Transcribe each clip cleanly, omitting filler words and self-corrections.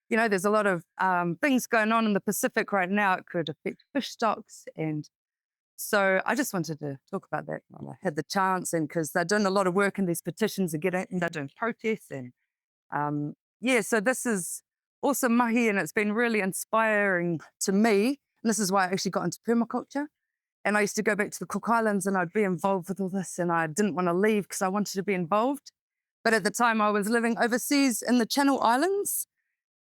there's a lot of things going on in the Pacific right now. It could affect fish stocks. And so I just wanted to talk about that when I had the chance. And because they're doing a lot of work in these petitions and they're doing protests. And so this is awesome mahi, and it's been really inspiring to me. And this is why I actually got into permaculture. And I used to go back to the Cook Islands and I'd be involved with all this, and I didn't want to leave because I wanted to be involved. But at the time I was living overseas in the Channel Islands,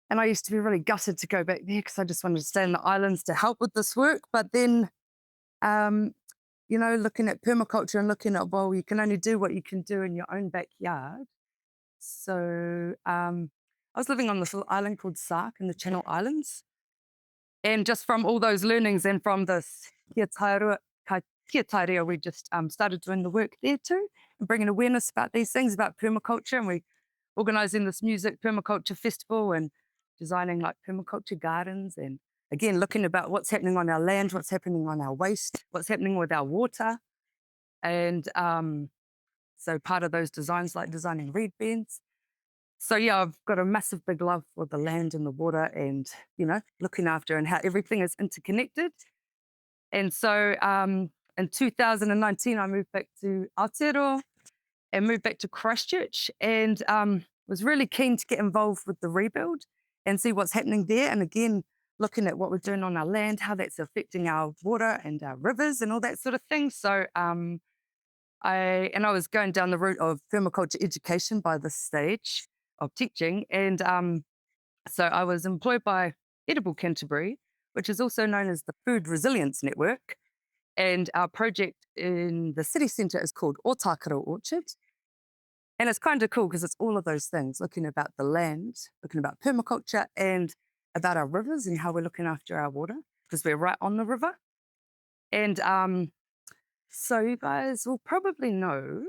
and I used to be really gutted to go back there because I just wanted to stay in the islands to help with this work. But then, um, looking at permaculture and looking at, well, you can only do what you can do in your own backyard. So I was living on this little island called Sark in the Channel Islands. And just from all those learnings and from this kia tairua, we just started doing the work there too and bringing awareness about these things, about permaculture. And we organising this music permaculture festival and designing like permaculture gardens, and again, looking about what's happening on our land, what's happening on our waste, what's happening with our water. And so part of those designs, like designing reed beds. So yeah, I've got a massive big love for the land and the water and, looking after and how everything is interconnected. And so in 2019, I moved back to Aotearoa and moved back to Christchurch, and was really keen to get involved with the rebuild and see what's happening there. And again, looking at what we're doing on our land, how that's affecting our water and our rivers and all that sort of thing. So I was going down the route of permaculture education by this stage of teaching. And so I was employed by Edible Canterbury, which is also known as the Food Resilience Network. And our project in the city centre is called Otakaro Orchard. And it's kind of cool because it's all of those things, looking about the land, looking about permaculture, and about our rivers and how we're looking after our water because we're right on the river. And so you guys will probably know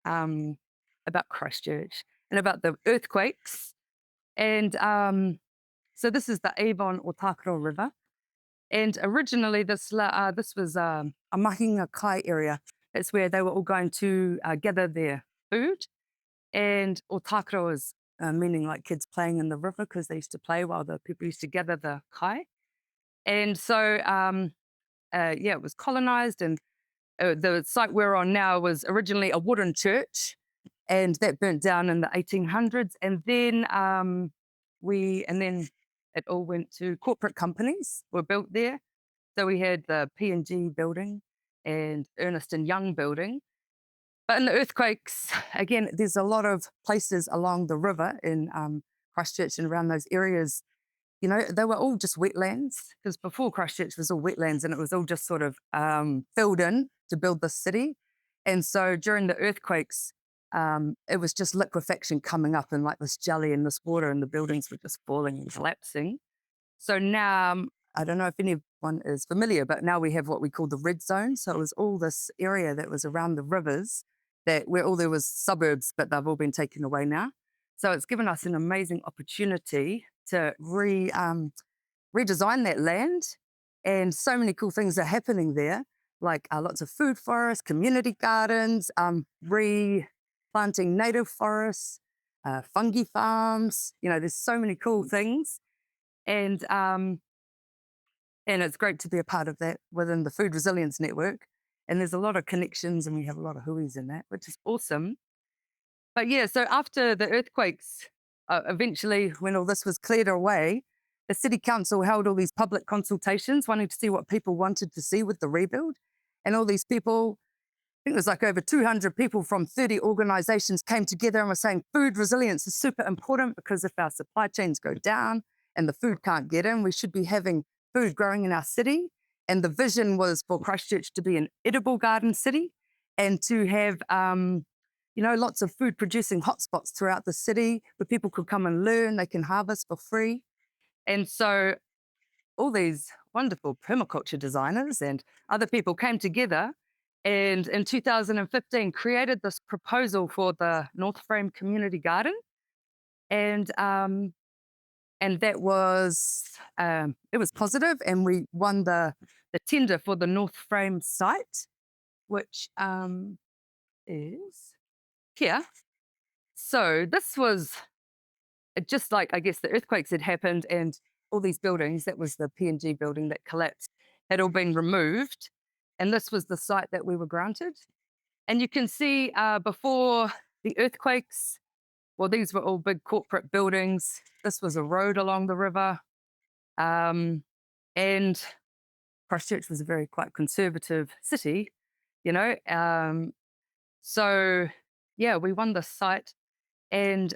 about Christchurch and about the earthquakes. And so this is the Avon Otakaro River. And originally this was a mahinga kai area. That's where they were all going to gather their food. And Otakaro is meaning like kids playing in the river because they used to play while the people used to gather the kai. And so, it was colonized, and the site we're on now was originally a wooden church, and that burnt down in the 1800s. And then it all went to corporate companies were built there. So we had the P&G building and Ernest and Young building. But in the earthquakes, again, there's a lot of places along the river in Christchurch and around those areas. They were all just wetlands, because before Christchurch was all wetlands and it was all just sort of filled in to build the city. And so during the earthquakes, it was just liquefaction coming up and like this jelly in this water, and the buildings were just falling and collapsing. So now, I don't know if anyone is familiar, but now we have what we call the red zone. So it was all this area that was around the rivers where all there was suburbs, but they've all been taken away now. So it's given us an amazing opportunity to redesign that land. And so many cool things are happening there, like lots of food forests, community gardens, replanting native forests, fungi farms. There's so many cool things. And it's great to be a part of that within the Food Resilience Network. And there's a lot of connections, and we have a lot of huis in that, which is awesome. But yeah, so after the earthquakes, eventually when all this was cleared away, the city council held all these public consultations wanting to see what people wanted to see with the rebuild. And all these people, I think there's like over 200 people from 30 organizations came together and were saying food resilience is super important, because if our supply chains go down and the food can't get in, we should be having food growing in our city. And the vision was for Christchurch to be an edible garden city and to have lots of food producing hotspots throughout the city where people could come and learn, they can harvest for free. And so all these wonderful permaculture designers and other people came together, and in 2015 created this proposal for the North Frame Community Garden. And that was, it was positive, and we won the tender for the North Frame site, which is here. So this was it just like, I guess, the earthquakes had happened and all these buildings, that was the PNG building that collapsed, had all been removed. And this was the site that we were granted. And you can see before the earthquakes, well, these were all big corporate buildings. This was a road along the river. Um, and Christchurch was a very quite conservative city, you know. So, yeah, we won this site. And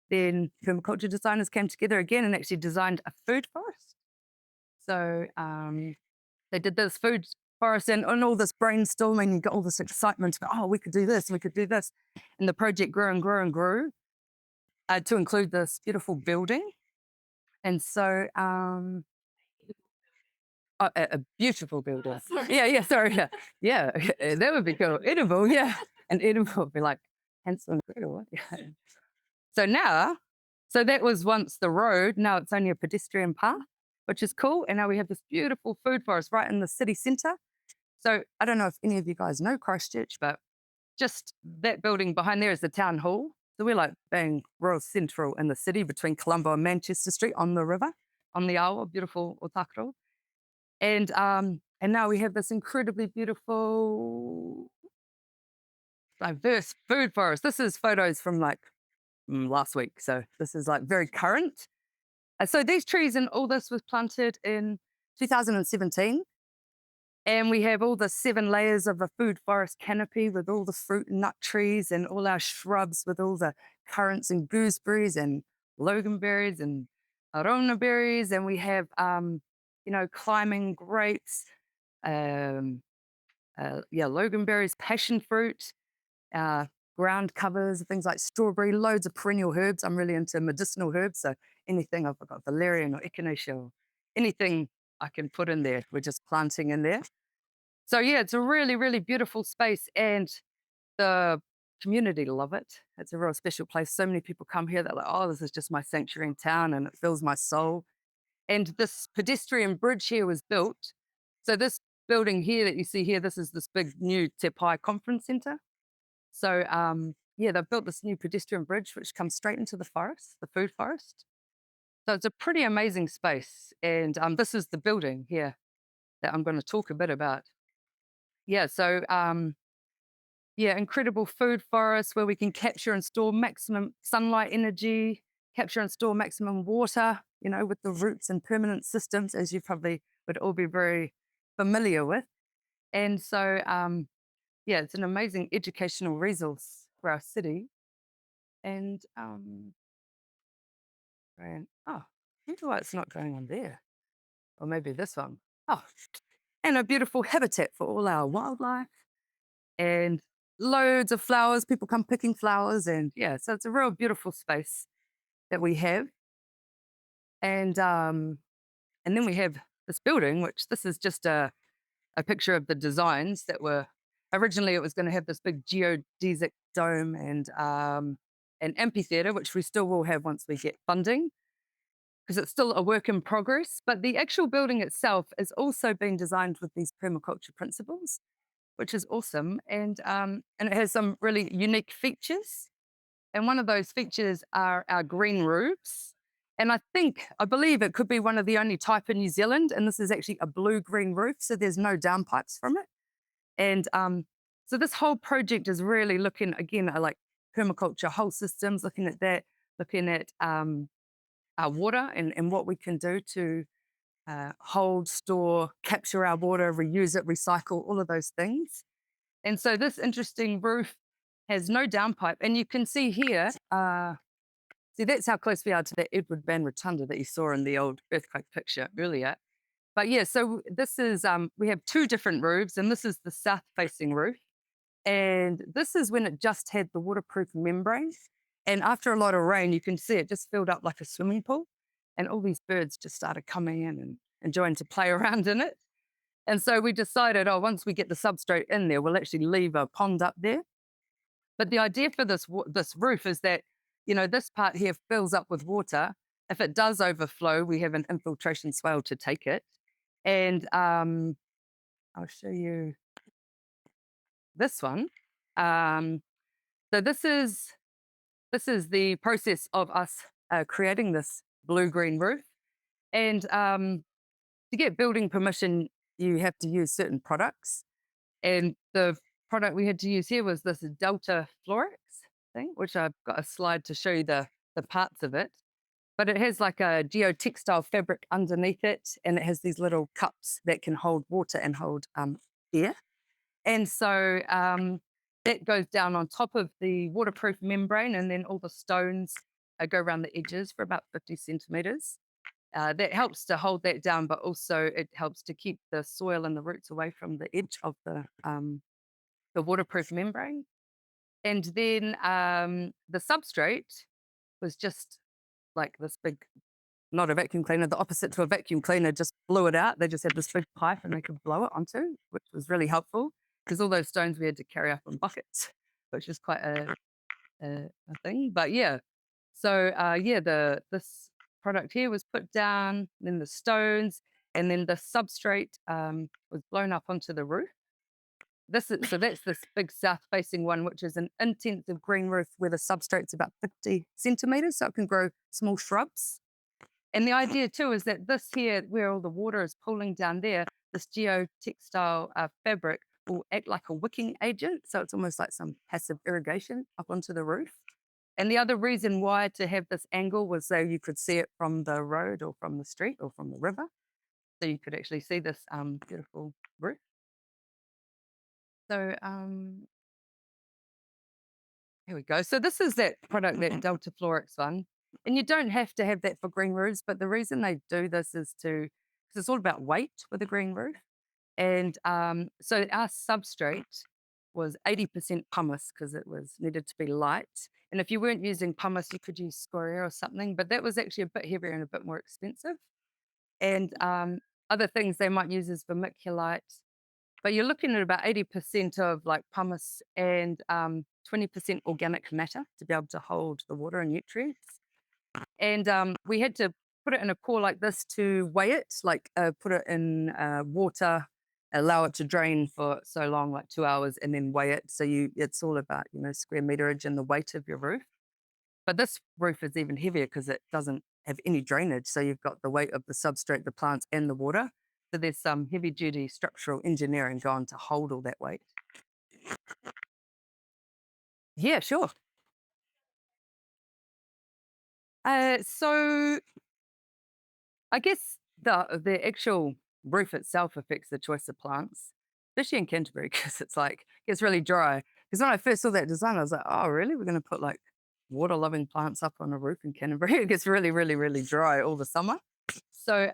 then permaculture designers came together again and actually designed a food forest. So they did this food forest and all this brainstorming, you got all this excitement about, oh, we could do this, we could do this. And the project grew and grew and grew to include this beautiful building. And so, a beautiful building. Yeah, sorry. Yeah, that would be cool. Edible, yeah. And edible would be like Hansel and Gretel. What? Yeah. So now, so that was once the road. Now it's only a pedestrian path, which is cool. And now we have this beautiful food forest right in the city centre. So I don't know if any of you guys know Christchurch, but just that building behind there is the town hall. So we're like being real central in the city between Colombo and Manchester Street on the river, on the Awa, beautiful Otakaro. And now we have this incredibly beautiful, diverse food forest. This is photos from like last week. So this is like very current. So these trees and all this was planted in 2017. And we have all the 7 layers of a food forest canopy with all the fruit and nut trees and all our shrubs with all the currants and gooseberries and loganberries and arona berries. And we have, climbing grapes, loganberries, passion fruit, uh, ground covers, things like strawberry, loads of perennial herbs. I'm really into medicinal herbs. So anything, I've got valerian or echinacea or anything I can put in there, we're just planting in there. So yeah, it's a really, really beautiful space and the community love it. It's a real special place. So many people come here, they're like, oh, this is just my sanctuary in town and it fills my soul. And this pedestrian bridge here was built. So this building here that you see here, this is this big new Te Pai Conference Centre. So yeah, they've built this new pedestrian bridge which comes straight into the forest, the food forest. So it's a pretty amazing space. And this is the building here that I'm going to talk a bit about. Yeah, so yeah, incredible food forest where we can capture and store maximum sunlight energy, capture and store maximum water, with the roots and permanent systems, as you probably would all be very familiar with. And so, yeah, it's an amazing educational resource for our city. And, oh, I wonder why it's not going on there. Or maybe this one. Oh, and a beautiful habitat for all our wildlife and loads of flowers. People come picking flowers, and yeah, so it's a real beautiful space that we have. And then we have this building, which this is just a picture of the designs that were originally. It was going to have this big geodesic dome and an amphitheater, which we still will have once we get funding, because it's still a work in progress. But the actual building itself is also being designed with these permaculture principles, which is awesome. And it has some really unique features. And one of those features are our green roofs. And I believe it could be one of the only type in New Zealand. And this is actually a blue-green roof, so there's no downpipes from it. And so this whole project is really looking, again, at like permaculture whole systems, looking at that, looking at our water and what we can do to hold, store, capture our water, reuse it, recycle, all of those things. And so this interesting roof has no downpipe. And you can see here, see, that's how close we are to that Edward Van Rotunda that you saw in the old earthquake picture earlier. But yeah, so this is, we have 2 different roofs, and this is the south-facing roof. And this is when it just had the waterproof membrane. And after a lot of rain, you can see it just filled up like a swimming pool. And all these birds just started coming in and enjoying to play around in it. And so we decided, oh, once we get the substrate in there, we'll actually leave a pond up there. But the idea for this roof is that, this part here fills up with water. If it does overflow, we have an infiltration swale to take it. And I'll show you this one. So this is the process of us creating this blue-green roof. And to get building permission, you have to use certain products. And the product we had to use here was this Delta Florex thing, which I've got a slide to show you the parts of it. But it has like a geotextile fabric underneath it, and it has these little cups that can hold water and hold air. And so that goes down on top of the waterproof membrane, and then all the stones go around the edges for about 50 centimeters. That helps to hold that down, but also it helps to keep the soil and the roots away from the edge of the waterproof membrane. And then the substrate was just like this big, not a vacuum cleaner, the opposite to a vacuum cleaner, just blew it out. They just had this big pipe and they could blow it onto, which was really helpful because all those stones we had to carry up on buckets, which is quite a thing. But yeah, so yeah, this product here was put down, then the stones, and then the substrate was blown up onto the roof. So that's this big south-facing one, which is an intensive green roof where the substrate's about 50 centimeters, so it can grow small shrubs. And the idea too is that this here, where all the water is pooling down there, this geotextile fabric will act like a wicking agent. So it's almost like some passive irrigation up onto the roof. And the other reason why to have this angle was so you could see it from the road or from the street or from the river. So you could actually see this beautiful roof. So here we go. So this is that product, that Delta Florex one. And you don't have to have that for green roofs, but the reason they do this is because it's all about weight with a green roof. And so our substrate was 80% pumice because it was needed to be light. And if you weren't using pumice, you could use scoria or something, but that was actually a bit heavier and a bit more expensive. And other things they might use is vermiculite, but you're looking at about 80% of like pumice and 20% organic matter to be able to hold the water and nutrients. And we had to put it in a core like this to weigh it, like put it in water, allow it to drain for so long, like 2 hours, and then weigh it. So it's all about, square meterage and the weight of your roof. But this roof is even heavier because it doesn't have any drainage. So you've got the weight of the substrate, the plants, and the water. So there's some heavy duty structural engineering going to hold all that weight. Yeah, sure. So I guess the actual roof itself affects the choice of plants, especially in Canterbury because it gets really dry. Because when I first saw that design, I was like, oh, really? We're going to put like water loving plants up on a roof in Canterbury? It gets really, really, really dry all the summer. So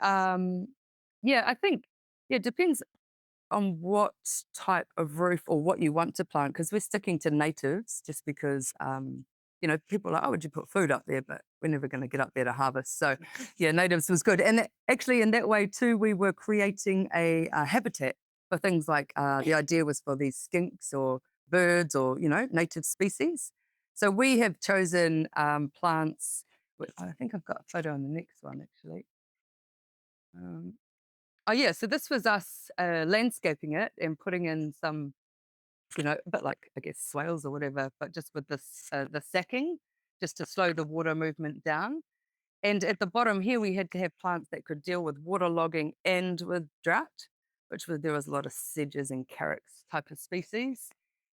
yeah, I think it depends on what type of roof or what you want to plant, because we're sticking to natives just because people are like, oh, would you put food up there? But we're never going to get up there to harvest. So yeah, natives was good. And actually in that way too, we were creating a habitat for things like the idea was for these skinks or birds or native species. So we have chosen plants. I think I've got a photo on the next one actually. Oh yeah, so this was us landscaping it and putting in some, a bit like I guess swales or whatever, but just with this the sacking, just to slow the water movement down. And at the bottom here, we had to have plants that could deal with waterlogging and with drought, there was a lot of sedges and carex type of species.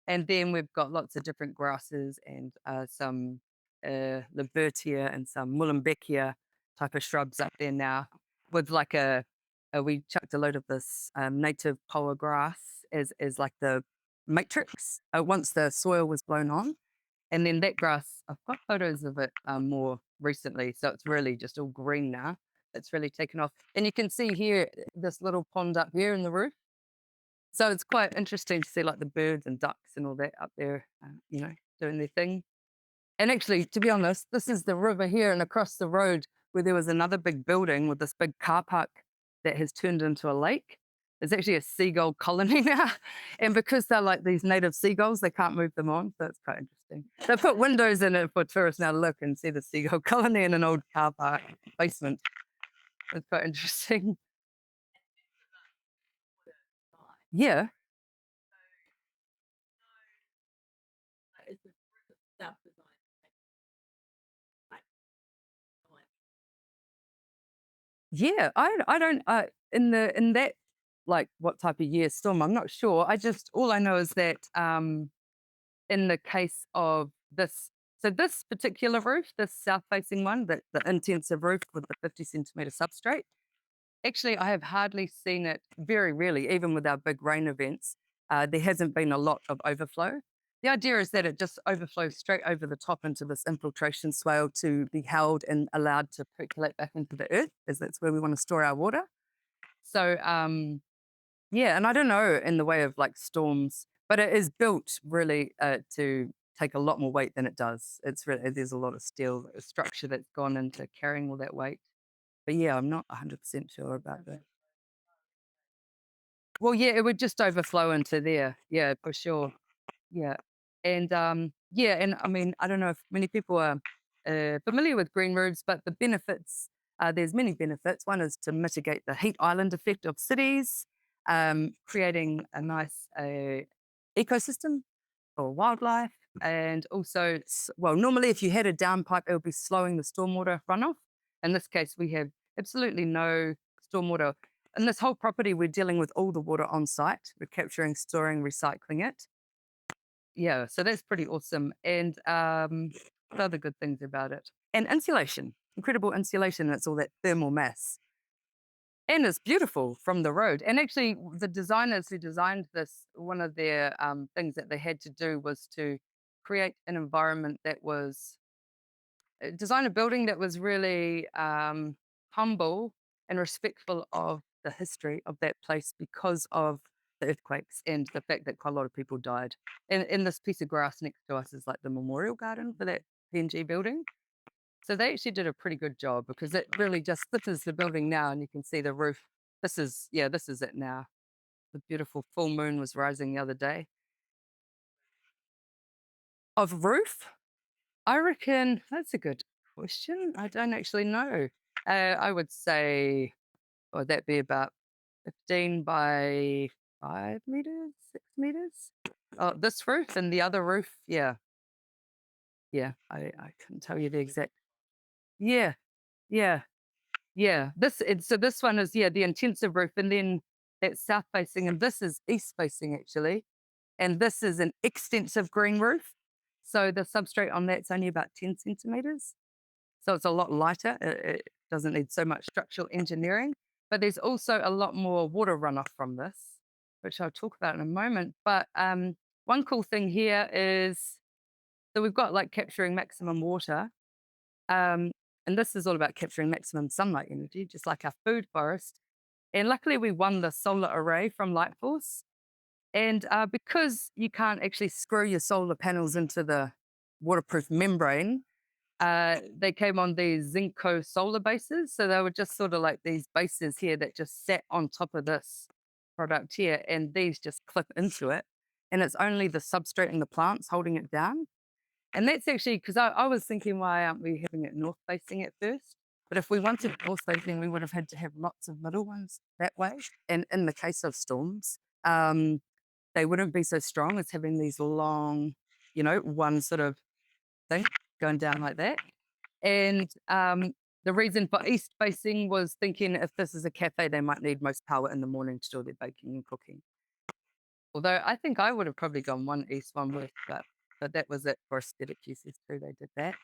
And then we've got lots of different grasses and some Libertia and some Mullumbeckia type of shrubs up there now with like we chucked a load of this native poa grass as like the matrix once the soil was blown on. And then that grass, I've got photos of it more recently. So it's really just all green now. It's really taken off. And you can see here, this little pond up here in the roof. So it's quite interesting to see like the birds and ducks and all that up there, doing their thing. And actually, to be honest, this is the river here and across the road where there was another big building with this big car park that has turned into a lake. There's actually a seagull colony now. And because they're like these native seagulls, they can't move them on. So it's quite interesting. They put windows in it for tourists now to look and see the seagull colony in an old car park basement. It's quite interesting. Yeah. Yeah, I don't in that like what type of year storm, I'm not sure. I just all I know is that in the case of this so this particular roof, this south facing one, the intensive roof with the 50 centimeter substrate, actually I have hardly seen it very rarely, even with our big rain events. There hasn't been a lot of overflow. The idea is that it just overflows straight over the top into this infiltration swale to be held and allowed to percolate back into the earth, as that's where we want to store our water. So, yeah, and I don't know in the way of like storms, but it is built really to take a lot more weight than it does. It's really, there's a lot of steel structure that's gone into carrying all that weight. But yeah, I'm not 100% sure about that. Well, yeah, it would just overflow into there. Yeah, for sure. Yeah. And yeah, and I mean, I don't know if many people are familiar with green roofs, but the benefits, there's many benefits. One is to mitigate the heat island effect of cities, creating a nice ecosystem for wildlife. And also, well, normally if you had a downpipe, it would be slowing the stormwater runoff. In this case, we have absolutely no stormwater. In this whole property, we're dealing with all the water on site. We're capturing, storing, recycling it. Yeah, so that's pretty awesome. And what other good things about it? And insulation, incredible insulation. And it's all that thermal mass. And it's beautiful from the road. And actually, the designers who designed this, one of their things that they had to do was to create an environment that was design a building that was really humble and respectful of the history of that place because of the earthquakes and the fact that quite a lot of people died. And this piece of grass next to us is like the memorial garden for that PNG building. So they actually did a pretty good job because it really just, this is the building now and you can see the roof. This is, yeah, this is it now. The beautiful full moon was rising the other day. Of roof, I reckon that's a good question. I don't actually know. I would say, would that be about 15 by 5 meters, 6 meters? Oh, this roof and the other roof, yeah, yeah. I couldn't tell you the exact. Yeah, yeah, yeah. So this one is yeah the intensive roof, and then that's south facing, and this is east facing actually, and this is an extensive green roof. So the substrate on that's only about 10 centimeters. So it's a lot lighter. It doesn't need so much structural engineering, but there's also a lot more water runoff from this, which I'll talk about in a moment. But one cool thing here is so we've got like capturing maximum water. Um, and this is all about capturing maximum sunlight energy, just like our food forest. And luckily, we won the solar array from Lightforce. And because you can't actually screw your solar panels into the waterproof membrane, they came on these Zinco solar bases. So they were just sort of like these bases here that just sat on top of this product here, and these just clip into it. And it's only the substrate and the plants holding it down. And that's actually because I was thinking, why aren't we having it north facing at first? But if we wanted north facing, we would have had to have lots of middle ones that way. And in the case of storms, they wouldn't be so strong as having these long, one sort of thing going down like that. And the reason for east facing was thinking if this is a cafe, they might need most power in the morning to do their baking and cooking. Although I think I would have probably gone one east, one west, but that was it for aesthetic uses too. They did that.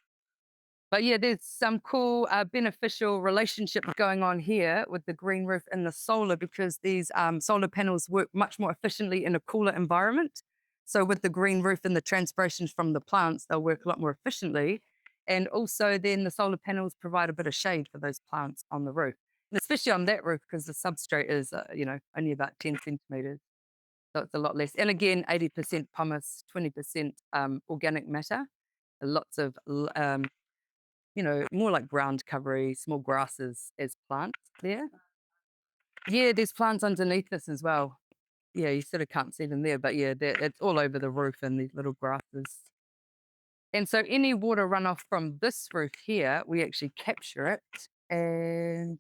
But yeah, there's some cool beneficial relationship going on here with the green roof and the solar because these solar panels work much more efficiently in a cooler environment. So with the green roof and the transpiration from the plants, they'll work a lot more efficiently. And also then the solar panels provide a bit of shade for those plants on the roof. And especially on that roof because the substrate is, only about 10 centimeters. So it's a lot less. And again, 80% pumice, 20% organic matter, lots of more like ground covery, small grasses as plants there. Yeah, there's plants underneath this as well. Yeah, you sort of can't see them there, but yeah, it's all over the roof and these little grasses. And so any water runoff from this roof here, we actually capture it. And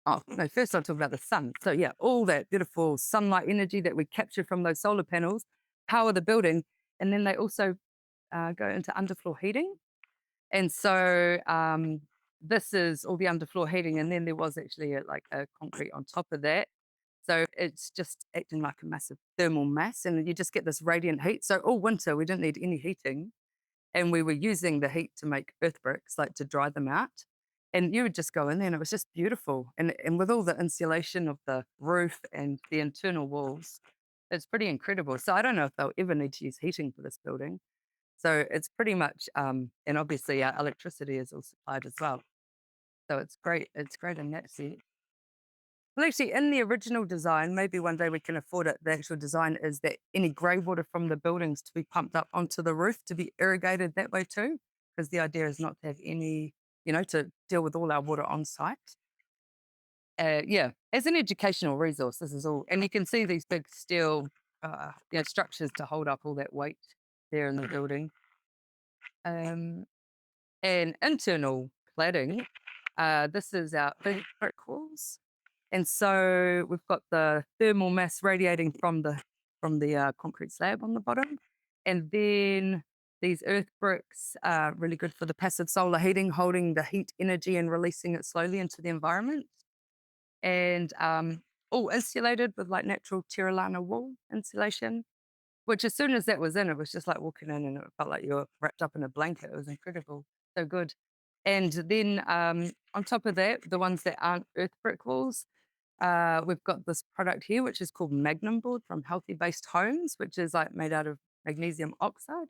oh no, first I'll talk about the sun. So yeah, all that beautiful sunlight energy that we capture from those solar panels power the building, and then they also go into underfloor heating. And so this is all the underfloor heating, and then there was actually like a concrete on top of that. So it's just acting like a massive thermal mass, and you just get this radiant heat. So all winter we didn't need any heating, and we were using the heat to make earth bricks, like to dry them out. And you would just go in there, and it was just beautiful. And with all the insulation of the roof and the internal walls, it's pretty incredible. So I don't know if they'll ever need to use heating for this building. So it's pretty much, and obviously our electricity is all supplied as well. So it's great. It's great in that sense. Well, actually, in the original design, maybe one day we can afford it. The actual design is that any grey water from the buildings to be pumped up onto the roof to be irrigated that way too, because the idea is not to have any, to deal with all our water on site. Yeah, as an educational resource, this is all, and you can see these big steel, structures to hold up all that weight there in the building. And internal cladding. This is our big brick walls. And so we've got the thermal mass radiating from the concrete slab on the bottom. And then these earth bricks are really good for the passive solar heating, holding the heat energy and releasing it slowly into the environment. And all insulated with like natural Tirolana wool insulation, which as soon as that was in, it was just like walking in and it felt like you were wrapped up in a blanket. It was incredible. So good. And then on top of that, the ones that aren't earth brick walls, we've got this product here, which is called Magnum Board from Healthy Based Homes, which is like made out of magnesium oxide.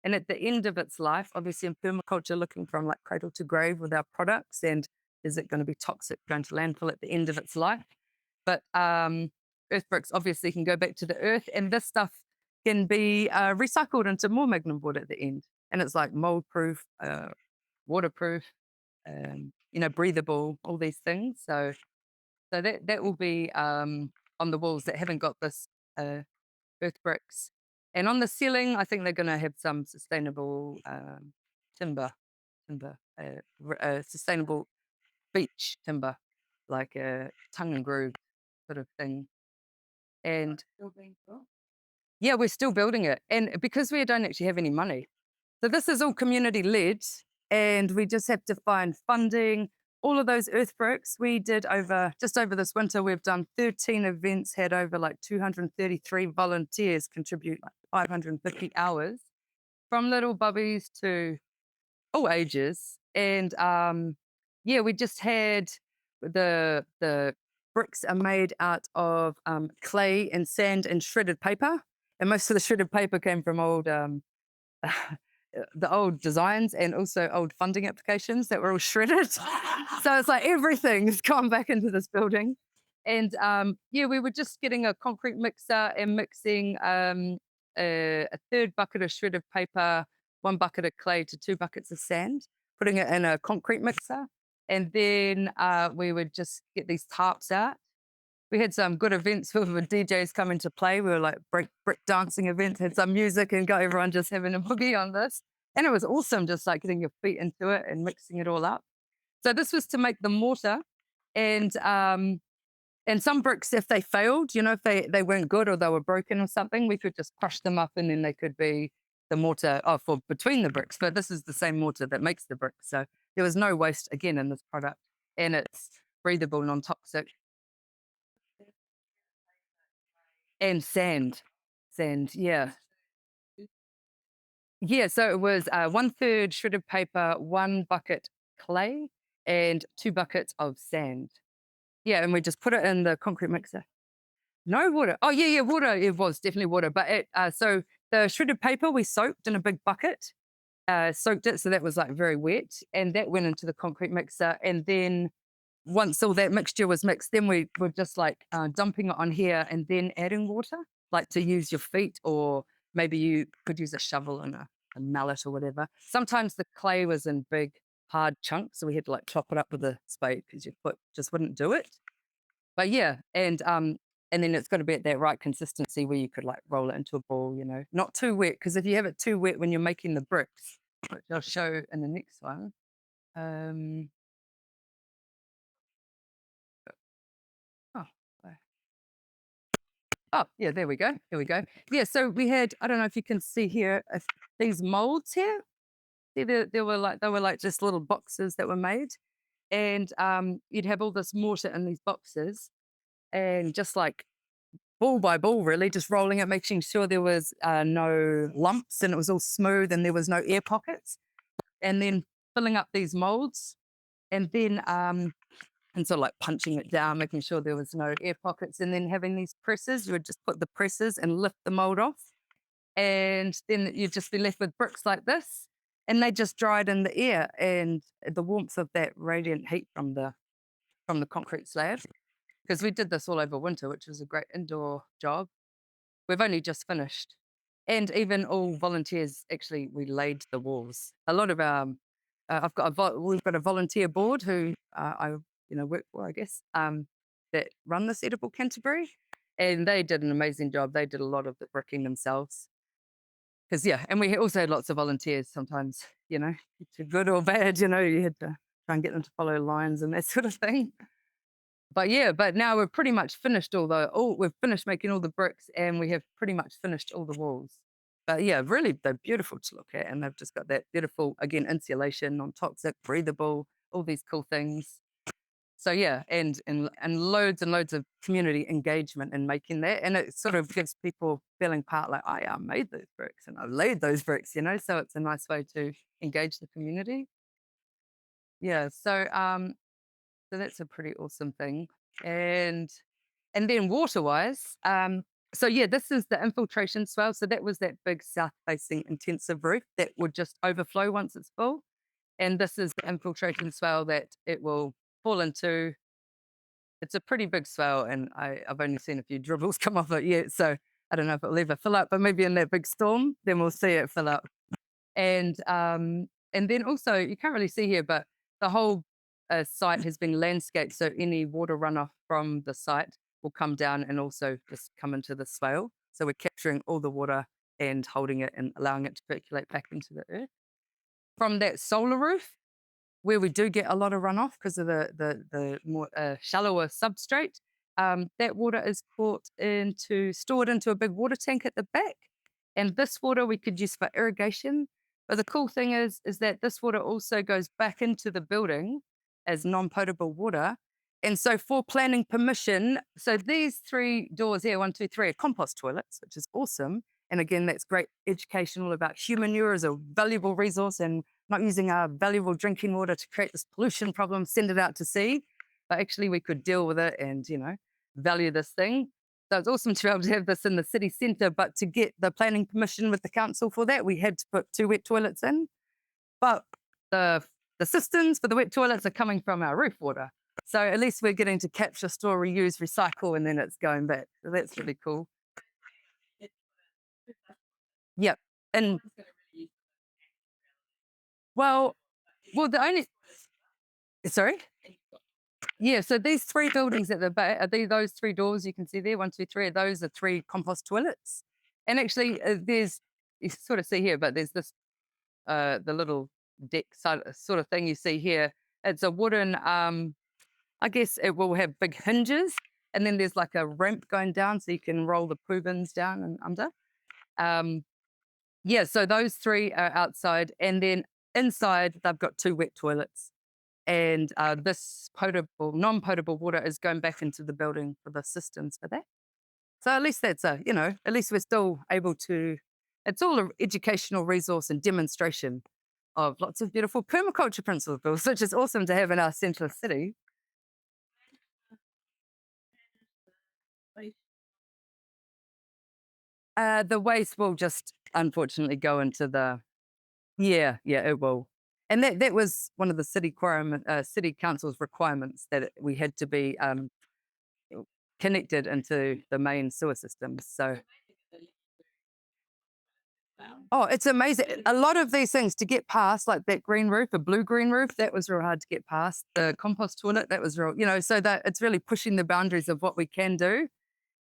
And at the end of its life, obviously in permaculture, looking from like cradle to grave with our products, and is it going to be toxic, going to landfill at the end of its life? But earth bricks obviously can go back to the earth, and this stuff can be recycled into more Magnum Board at the end. And it's like mold proof, waterproof, breathable, all these things. So that will be on the walls that haven't got this earth bricks. And on the ceiling, I think they're going to have some sustainable timber, sustainable beech timber, like a tongue and groove sort of thing. And yeah, we're still building it. And because we don't actually have any money, so this is all community led, and we just have to find funding. All of those earth bricks we did just over this winter, we've done 13 events, had over like 233 volunteers contribute like 550 hours from little bubbies to all ages. And yeah, we just had the bricks are made out of clay and sand and shredded paper. And most of the shredded paper came from old the old designs and also old funding applications that were all shredded. So it's like everything's gone back into this building. And yeah, we were just getting a concrete mixer and mixing a third bucket of shredded paper, 1 bucket of clay to 2 buckets of sand, putting it in a concrete mixer. And then we would just get these tarps out. We had some good events with DJs coming to play. We were like brick dancing events, had some music and got everyone just having a boogie on this. And it was awesome, just like getting your feet into it and mixing it all up. So this was to make the mortar. And some bricks, if they failed, if they weren't good or they were broken or something, we could just crush them up and then they could be the mortar for between the bricks. But this is the same mortar that makes the bricks. So there was no waste again in this product. And it's breathable, non-toxic. And sand. Sand, yeah. Yeah, so it was 1/3 shredded paper, 1 bucket clay, and 2 buckets of sand. Yeah, and we just put it in the concrete mixer. No water. Oh, yeah, water. It was definitely water. But so the shredded paper we soaked in a big bucket, soaked it, so that was like very wet, and that went into the concrete mixer. And then once all that mixture was mixed, then we were just like dumping it on here and then adding water, like to use your feet, or maybe you could use a shovel and a mallet or whatever. Sometimes the clay was in big, hard chunks, so we had to like chop it up with a spade because your foot just wouldn't do it. But yeah, and then it's got to be at that right consistency where you could like roll it into a ball, not too wet, because if you have it too wet when you're making the bricks, which I'll show in the next one. Oh, oh, yeah, there we go. Here we go. Yeah, so we had, I don't know if you can see here, these molds here. See, they were like just little boxes that were made. And you'd have all this mortar in these boxes, and just like ball by ball, really, just rolling it, making sure there was no lumps and it was all smooth and there was no air pockets, and then filling up these molds, and then and sort of like punching it down, making sure there was no air pockets, and then having these presses. You would just put the presses and lift the mold off, and then you'd just be left with bricks like this, and they just dried in the air, and the warmth of that radiant heat from the concrete slab. Because we did this all over winter, which was a great indoor job. We've only just finished. And even all volunteers, actually, we laid the walls. A lot of we've got a volunteer board who I, work for, I guess, that run this Edible Canterbury. And they did an amazing job. They did a lot of the bricking themselves. Because, yeah, and we also had lots of volunteers sometimes, to good or bad, you had to try and get them to follow lines and that sort of thing. But yeah, but now we've pretty much finished we've finished making all the bricks, and we have pretty much finished all the walls. But yeah, really, they're beautiful to look at, and they've just got that beautiful, again, insulation, non-toxic, breathable, all these cool things. So yeah, and loads and loads of community engagement in making that, and it sort of gives people feeling part, like, oh yeah, I made those bricks and I laid those bricks, so it's a nice way to engage the community. Yeah, so that's a pretty awesome thing. And then water wise, so yeah, this is the infiltration swell. So that was that big south facing intensive roof that would just overflow once it's full. And this is the infiltration swell that it will fall into. It's a pretty big swell, and I've only seen a few dribbles come off it yet. So I don't know if it'll ever fill up, but maybe in that big storm, then we'll see it fill up. And then also, you can't really see here, but the whole site has been landscaped, so any water runoff from the site will come down and also just come into the swale. So we're capturing all the water and holding it and allowing it to percolate back into the earth. From that solar roof, where we do get a lot of runoff because of the more shallower substrate, that water is stored into a big water tank at the back. And this water we could use for irrigation. But the cool thing is that this water also goes back into the building as non-potable water. And so for planning permission, so these three doors here, 1, 2, 3, are compost toilets, which is awesome. And again, that's great education all about human manure as a valuable resource, and not using our valuable drinking water to create this pollution problem, send it out to sea. But actually we could deal with it and, value this thing. So it's awesome to be able to have this in the city centre, but to get the planning permission with the council for that, we had to put 2 wet toilets in. But the systems for the wet toilets are coming from our roof water. So at least we're getting to capture, store, reuse, recycle, and then it's going back. So that's really cool. Yep. And well, the only, sorry? Yeah, so these 3 buildings at the back, those 3 doors you can see there, 1, 2, 3, those are 3 compost toilets. And actually, you sort of see here, but there's this, the little deck sort of thing you see here. It's a wooden, I guess it will have big hinges, and then there's like a ramp going down so you can roll the poo bins down and under. Yeah, so those 3 are outside, and then inside they've got 2 wet toilets. And this non-potable water is going back into the building for the systems for that. So at least at least we're still able to, it's all an educational resource and demonstration of lots of beautiful permaculture principles, which is awesome to have in our central city. The waste will just unfortunately go into yeah, it will. And that was one of the city council's requirements, that we had to be connected into the main sewer systems. So, oh, it's amazing. A lot of these things to get past, like that green roof, a blue green roof, that was real hard to get past. The compost toilet, that was real, so that it's really pushing the boundaries of what we can do.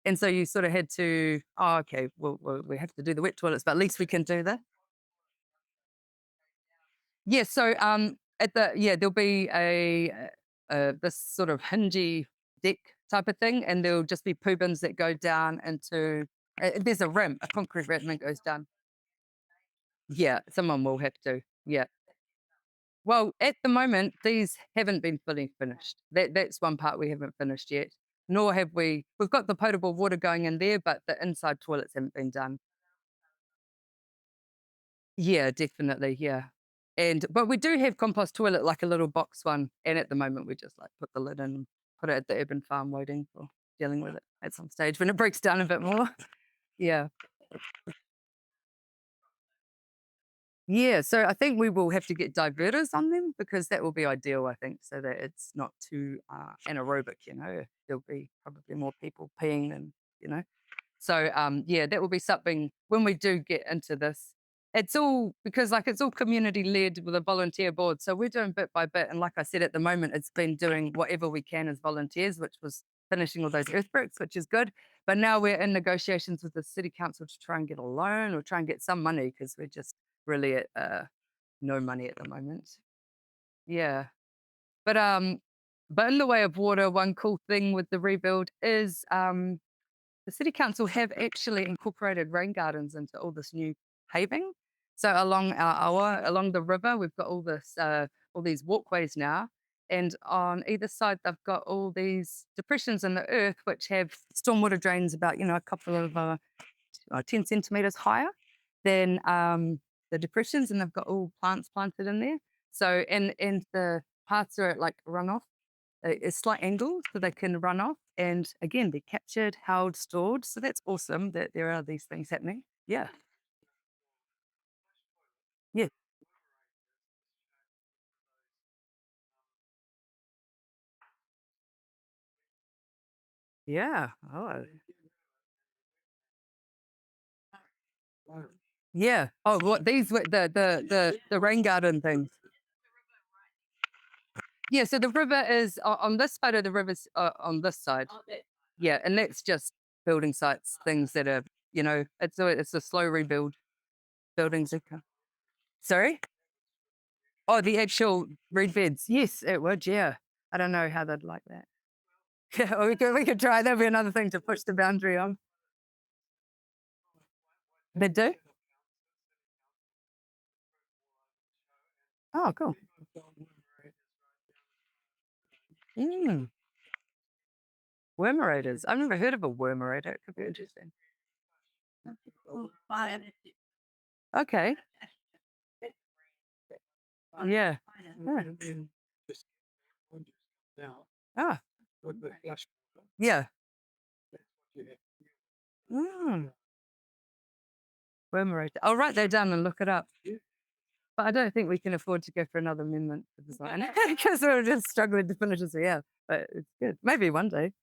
And so you sort of had to, oh, okay, well, we have to do the wet toilets, but at least we can do that. Yeah, so there'll be this sort of hingy deck type of thing, and there'll just be poo bins that go down into. There's a ramp, a concrete ramp that goes down. Yeah, someone will have to. Yeah. Well, at the moment, these haven't been fully finished. That's one part we haven't finished yet. Nor have we. We've got the potable water going in there, but the inside toilets haven't been done. Yeah, definitely. Yeah. And but we do have compost toilet, like a little box one. And at the moment we just like put the lid in, put it at the urban farm waiting for dealing with it at some stage when it breaks down a bit more. Yeah. Yeah. So I think we will have to get diverters on them because that will be ideal, I think, so that it's not too anaerobic, you know. There'll be probably more people peeing and, you know. So yeah, that will be something when we do get into this. It's all because like it's all community led with a volunteer board. So we're doing bit by bit. And like I said, at the moment, it's been doing whatever we can as volunteers, which was finishing all those earth bricks, which is good. But now we're in negotiations with the city council to try and get a loan or try and get some money because we're just really at no money at the moment. Yeah. But but in the way of water, one cool thing with the rebuild is the city council have actually incorporated rain gardens into all this new paving. So along along the river, we've got all these walkways now, and on either side they've got all these depressions in the earth which have stormwater drains about a couple of 10 centimeters higher than the depressions, and they've got all plants planted in there. So and the parts are at like runoff a slight angle so they can run off and again be captured, held, stored. So that's awesome that there are these things happening. Yeah. Yeah. Yeah. Oh. Yeah. Oh, what these were the rain garden things. Yeah. So the river is on this side of the river's on this side. Yeah, and that's just building sites, things that are it's a slow rebuild. Buildings are. Sorry. Oh, the actual reed beds. Yes, it would. Yeah. I don't know how they'd like that. Yeah, well, we could try. That'd be another thing to push the boundary on. They do? Oh, cool. Mm, wormerators. I've never heard of a wormerator. It could be interesting. Okay. Yeah. Yeah. Ah, yeah. Mm, wormerator. I'll write that down and look it up. But I don't think we can afford to go for another amendment for design because we're just struggling to finish as we have. But it's good. Maybe one day.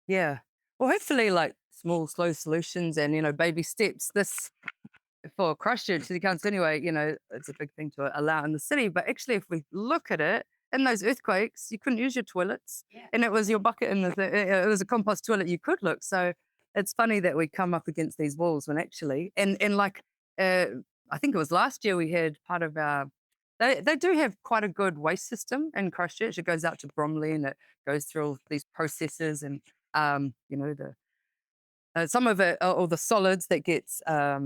Yeah. Well, hopefully, like small, slow solutions and baby steps. This for Christchurch City Council anyway. It's a big thing to allow in the city. But actually, if we look at it, in those earthquakes, you couldn't use your toilets, and it was your bucket in it was a compost toilet. You could look. So it's funny that we come up against these walls when actually, and like, uh, I think it was last year we had part of our. They do have quite a good waste system in Christchurch. It goes out to Bromley and it goes through all these processes and the some of it, all the solids that gets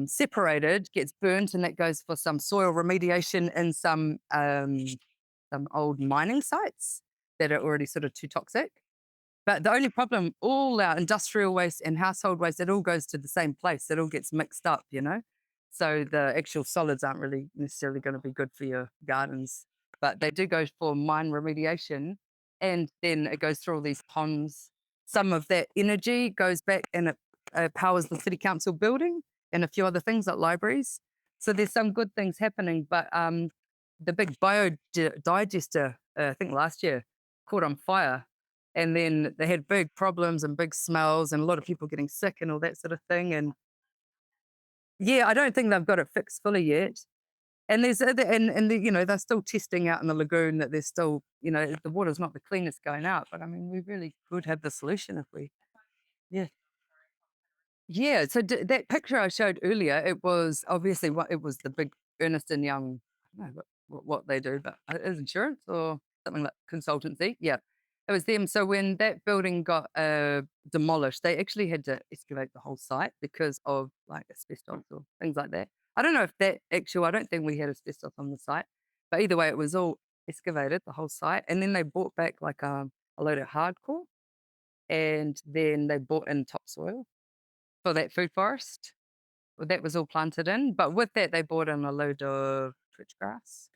separated, gets burnt, and that goes for some soil remediation in some old mining sites that are already sort of too toxic. But the only problem, all our industrial waste and household waste, it all goes to the same place. It all gets mixed up. So the actual solids aren't really necessarily going to be good for your gardens, but they do go for mine remediation, and then it goes through all these ponds. Some of that energy goes back and it powers the city council building and a few other things like libraries. So there's some good things happening, but the big digester, I think last year, caught on fire, and then they had big problems and big smells and a lot of people getting sick and all that sort of thing. And yeah, I don't think they've got it fixed fully yet. And there's they're still testing out in the lagoon that there's still the water's not the cleanest going out. But I mean, we really could have the solution if we. Yeah. Yeah, so that picture I showed earlier, it was obviously what it was the big Ernest and Young. I don't know what they do, but is insurance or something like consultancy. Yeah, it was them. So when that building got demolished, they actually had to excavate the whole site because of like asbestos or things like that. I don't know if that actual. I don't think we had asbestos on the site, But either way, it was all excavated, the whole site. And then they brought back like a load of hardcore, and then they brought in topsoil for that food forest. Well, that was all planted in. But with that, they brought in a load of twitch grass,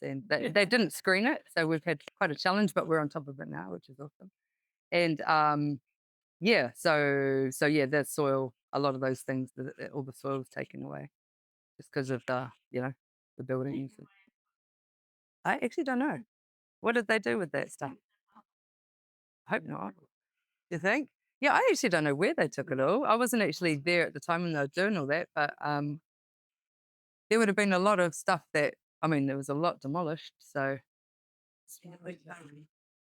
and they didn't screen it. So we've had quite a challenge, but we're on top of it now, which is awesome. And yeah, so yeah, the soil, a lot of those things, all the soil was taken away just because of the buildings. I actually don't know. What did they do with that stuff? I hope not. You think? Yeah, I actually don't know where they took it all. I wasn't actually there at the time when they were doing all that, but there would have been a lot of stuff that, I mean, there was a lot demolished. So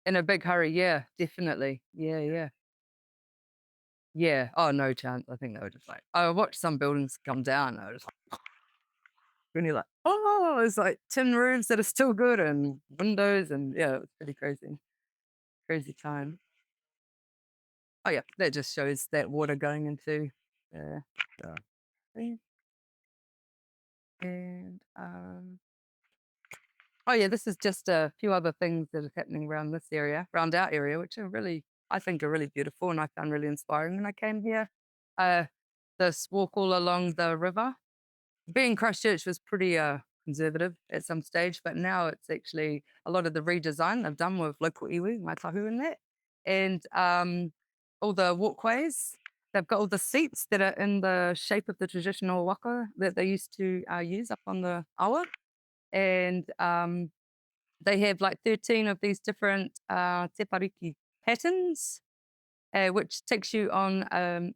in a big hurry, yeah, definitely. Yeah, yeah. Yeah. Oh, no chance. I think they were just like, I watched some buildings come down. I was like, when you're like, oh, it's like tin roofs that are still good and windows. And yeah, it was pretty crazy. Crazy time. Oh, yeah. That just shows that water going into the thing. And oh yeah, this is just a few other things that are happening around this area, around our area, which are really, I think, are really beautiful, and I found really inspiring when I came here. Uh, this walk all along the river. Being Christchurch was pretty conservative at some stage, but now it's actually a lot of the redesign they've done with local iwi, mai tahu and that, and all the walkways. They've got all the seats that are in the shape of the traditional waka that they used to use up on the awa, and they have like 13 of these different te pariki patterns, which takes you on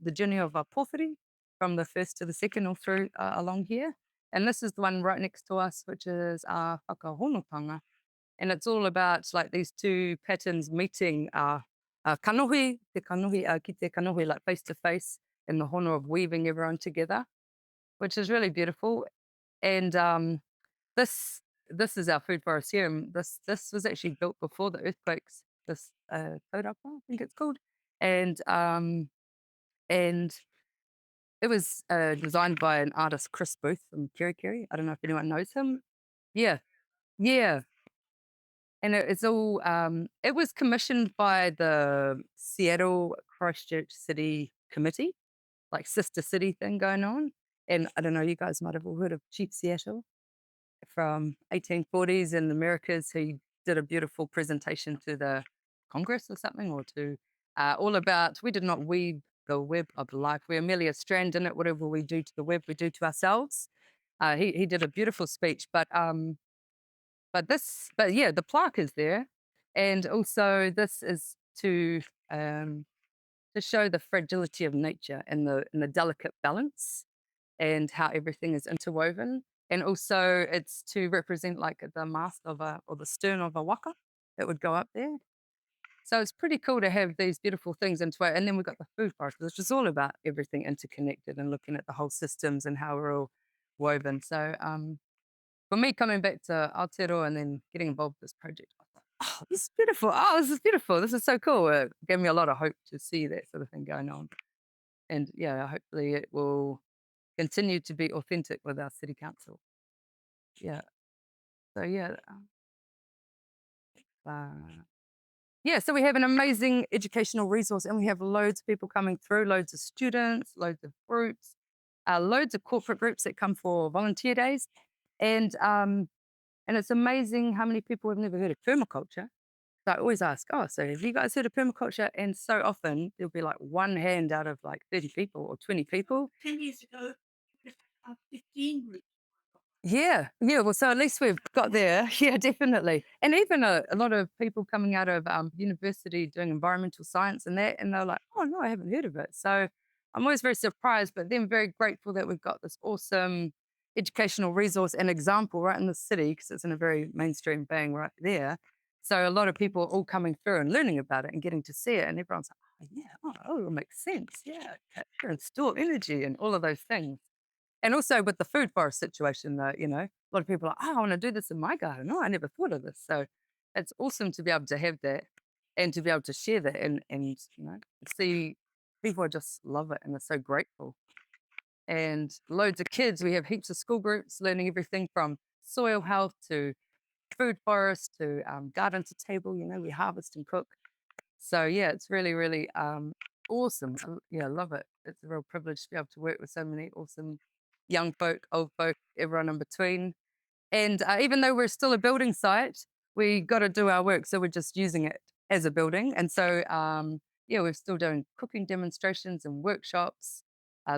the journey of a pōwhiri from the first to the second all through along here. And this is the one right next to us, which is whakahonotanga. And it's all about like these two patterns meeting kanohi, ki te kanohi, like face to face, in the hono of weaving everyone together, which is really beautiful. And this this is our food forest here. And this was actually built before the earthquakes. This Taurapa, I think it's called, and and it was designed by an artist, Chris Booth from Kerikeri. I don't know if anyone knows him. Yeah, yeah, and it's all. It was commissioned by the Seattle Christchurch City Committee, like sister city thing going on. And I don't know, you guys might have all heard of Chief Seattle from 1840s in the Americas. He did a beautiful presentation to the Congress or something, or to all about, we did not weave the web of life. We are merely a strand in it. Whatever we do to the web, we do to ourselves. He did a beautiful speech, but yeah, the plaque is there, and also this is to show the fragility of nature and the delicate balance and how everything is interwoven. And also it's to represent like the mast of or the stern of a waka that would go up there. So it's pretty cool to have these beautiful things into it. And then we've got the food forest, which is all about everything interconnected and looking at the whole systems and how we're all woven. So for me, coming back to Aotearoa and then getting involved with this project, I thought, oh, this is beautiful. Oh, this is beautiful. This is so cool. It gave me a lot of hope to see that sort of thing going on. And yeah, hopefully it will continue to be authentic with our city council. Yeah. So yeah. Uh, yeah, so we have an amazing educational resource, and we have loads of people coming through, loads of students, loads of groups, loads of corporate groups that come for volunteer days. And it's amazing how many people have never heard of permaculture. So I always ask, oh, so have you guys heard of permaculture? And so often there'll be like one hand out of like 30 people or 20 people. 10 years ago, 15 groups. Yeah, yeah. Well, so at least we've got there. Yeah, definitely. And even a lot of people coming out of university doing environmental science and that, and they're like, oh, no, I haven't heard of it. So I'm always very surprised, but then very grateful that we've got this awesome educational resource and example right in the city, because it's in a very mainstream bang right there. So a lot of people are all coming through and learning about it and getting to see it. And everyone's like, oh, yeah, oh, it makes sense. Yeah, capture and store energy and all of those things. And also with the food forest situation, though, a lot of people are like, oh, I want to do this in my garden. Oh, I never thought of this. So it's awesome to be able to have that and to be able to share that and see people just love it and they're so grateful. And loads of kids, we have heaps of school groups learning everything from soil health to food forest to garden to table. We harvest and cook. So yeah, it's really, really awesome. Yeah, I love it. It's a real privilege to be able to work with so many awesome young folk, old folk, everyone in between. And even though we're still a building site, we got to do our work. So we're just using it as a building. And so, yeah, we're still doing cooking demonstrations and workshops.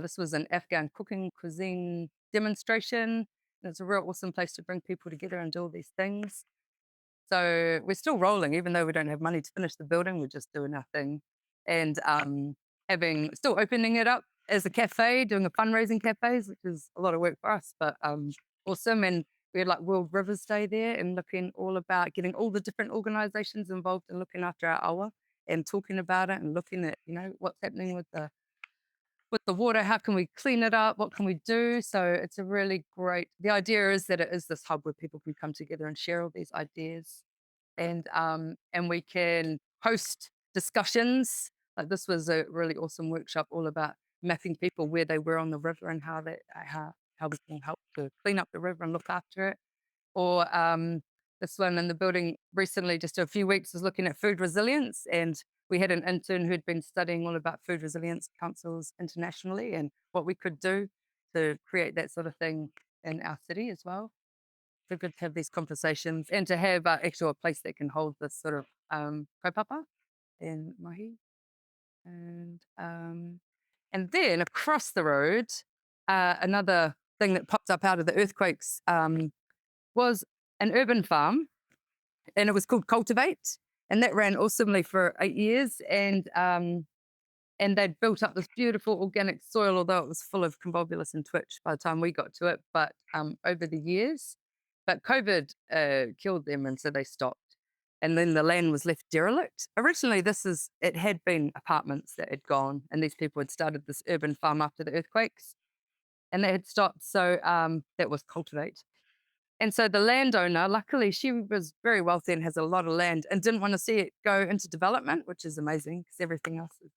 This was an Afghan cooking cuisine demonstration. It's a real awesome place to bring people together and do all these things. So we're still rolling, even though we don't have money to finish the building. We're just doing our thing, and having still opening it up as a cafe, doing a fundraising cafes, which is a lot of work for us, but awesome. And we had like World Rivers Day there, and looking all about getting all the different organisations involved in looking after our awa and talking about it and looking at what's happening with the water. How can we clean it up? What can we do? So it's a really great. The idea is that it is this hub where people can come together and share all these ideas, and we can host discussions. Like this was a really awesome workshop all about mapping people where they were on the river and how we can help to clean up the river and look after it. Or this one in the building recently, just a few weeks, was looking at food resilience, and we had an intern who'd been studying all about food resilience councils internationally and what we could do to create that sort of thing in our city as well. So good to have these conversations and to have actually a place that can hold this sort of kaupapa in mahi. And then across the road, another thing that popped up out of the earthquakes was an urban farm, and it was called Cultivate, and that ran awesomely for 8 years. And they'd built up this beautiful organic soil, although it was full of convolvulus and twitch by the time we got to it. But over the years, but COVID killed them, and so they stopped. And then the land was left derelict. Originally, it had been apartments that had gone, and these people had started this urban farm after the earthquakes, and they had stopped. So that was Cultivate. And so the landowner, luckily, she was very wealthy and has a lot of land and didn't want to see it go into development, which is amazing because everything else is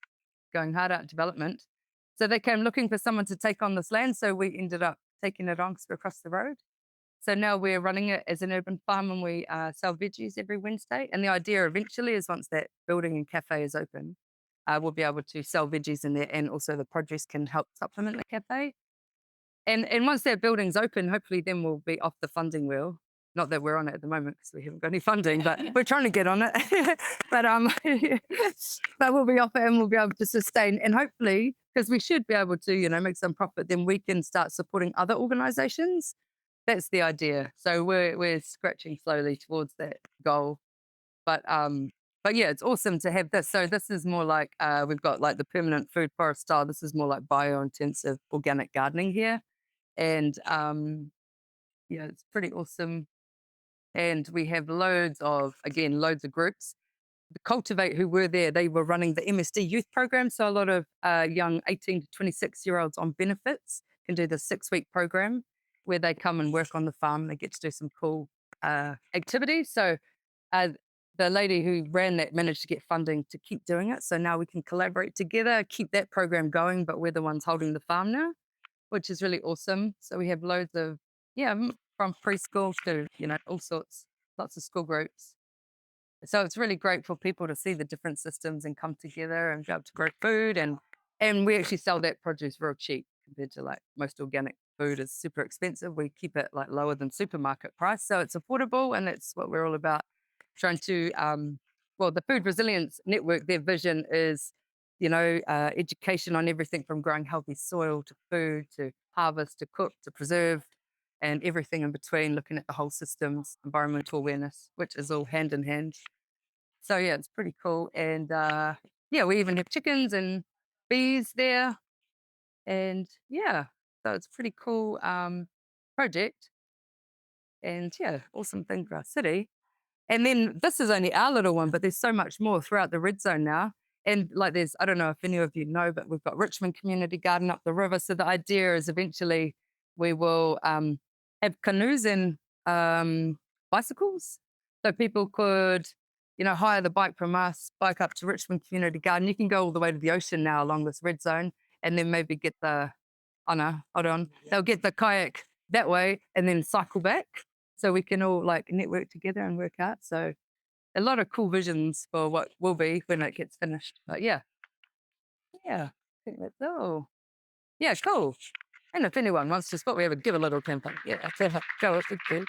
going hard at development. So they came looking for someone to take on this land. So we ended up taking it on because we're across the road. So now we're running it as an urban farm, and we sell veggies every Wednesday. And the idea eventually is once that building and cafe is open, we'll be able to sell veggies in there, and also the produce can help supplement the cafe. And once that building's open, hopefully then we'll be off the funding wheel. Not that we're on it at the moment because we haven't got any funding, but we're trying to get on it. but but we'll be off it, and we'll be able to sustain, and hopefully, because we should be able to, make some profit, then we can start supporting other organizations. That's the idea. So we're scratching slowly towards that goal. But yeah, it's awesome to have this. So this is more like we've got like the permanent food forest style. This is more like bio-intensive organic gardening here. And yeah, it's pretty awesome. And we have loads of groups. The Cultivate who were there, they were running the MSD youth program. So a lot of young 18 to 26-year-olds on benefits can do the 6-week program where they come and work on the farm. They get to do some cool activities. So the lady who ran that managed to get funding to keep doing it. So now we can collaborate together, keep that program going, but we're the ones holding the farm now, which is really awesome. So we have loads of, from preschool to, all sorts, lots of school groups. So it's really great for people to see the different systems and come together and be able to grow food. And we actually sell that produce real cheap compared to like most organic food is super expensive. We keep it like lower than supermarket price. So it's affordable, and that's what we're all about. Trying to, the Food Resilience Network, their vision is, education on everything from growing healthy soil to food to harvest to cook to preserve and everything in between, looking at the whole systems, environmental awareness, which is all hand in hand. So yeah, it's pretty cool. And we even have chickens and bees there. And yeah, so it's a pretty cool project. And yeah, awesome thing for our city. And then this is only our little one, but there's so much more throughout the red zone now. And like I don't know if any of you know, but we've got Richmond Community Garden up the river. So the idea is eventually we will have canoes and bicycles. So people could, hire the bike from us, bike up to Richmond Community Garden. You can go all the way to the ocean now along this red zone, and then maybe get hold on, they'll get the kayak that way and then cycle back. so we can all like network together and work out. So a lot of cool visions for what will be when it gets finished. But yeah, I think that's all. Yeah, cool. And if anyone wants to spot, we have give a little campaign. Yeah, go if we do.